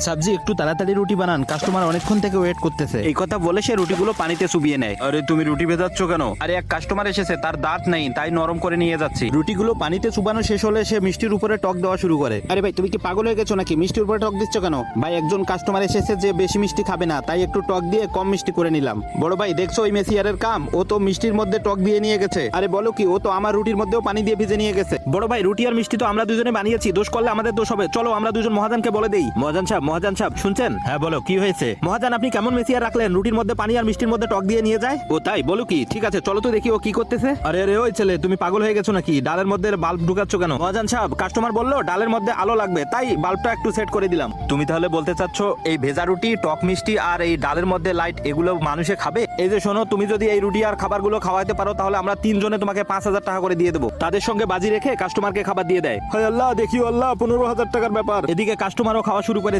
সাবজি একটু তাড়াতাড়ি রুটি বানান, কাস্টমার অনেকক্ষণ থেকে ওয়েট করতেছে। এই কথা বলে সে রুটিগুলো পানিতে চুবিয়ে নেয়। আরে তুমি রুটি ভেজাচ্ছ কেন? আরে এক কাস্টমার এসেছে, তার দাঁত নেই, তাই নরম করে নিয়ে যাচ্ছি। রুটিগুলো পানিতে চুবানো শেষ হলে সে মিষ্টির উপরে টক দেওয়া শুরু করে। আরে ভাই তুমি কি পাগল হয়ে গেছো নাকি? মিষ্টির উপরে টক দিচ্ছ কেন? ভাই একজন কাস্টমার এসেছে যে বেশি মিষ্টি খাবে না, তাই একটু টক দিয়ে কম মিষ্টি করে নিলাম। বড় ভাই দেখছো ওই মেসিয়ারের কাম, ও তো মিষ্টির মধ্যে টক দিয়ে নিয়ে গেছে। আরে বলো কি, ও তো আমার রুটির মধ্যেও পানি দিয়ে ভিজে নিয়ে গেছে। বড় ভাই রুটি আর মিষ্টি তো আমরা দুজনে বানিয়েছি, দোষ করলে আমাদের দোষ হবে। চলো আমরা দুজন মহাজানকে বলে দেই। মহাজান সাহেব শুনছেন? হ্যাঁ বলো কি হয়েছে? মহাজান আপনি কেমন মেসিয়ার রাখলেন, রুটির মধ্যে পানি আর মিষ্টির মধ্যে টক দিয়ে নিয়ে যায়? ও তাই? বলো কি? ঠিক আছে চলো তো দেখি ও কি করতেছে। আরে আরে ওই ছেলে, তুমি পাগল হয়ে গেছো নাকি? ডালের মধ্যে বাল্ব ঢুকাচ্ছ কেন? মহাজান সাহেব কাস্টমার বললো ডালের মধ্যে আলো লাগবে, তাই বাল্বটা একটু সেট করে দিলাম। তুমি তাহলে বলতে চাচ্ছ এই ভেজা রুটি, টক মিষ্টি আর এই ডালের মধ্যে লাইট এগুলো মানুষে খাবে? এই যে শোনো, তুমি যদি এই রুটি আর খাবারগুলো খাওয়াতে পারো তাহলে আমরা তিনজনে তোমাকে 5,000 টাকা করে দিয়ে দেবো। তাদের সঙ্গে বাজি রেখে কাস্টমারকে খাবার দিয়ে দেয়। হায় আল্লাহ, দেখিও আল্লাহ, 15,000 টাকার ব্যাপার। এদিকে কাস্টমারও খাওয়া শুরু করেছে।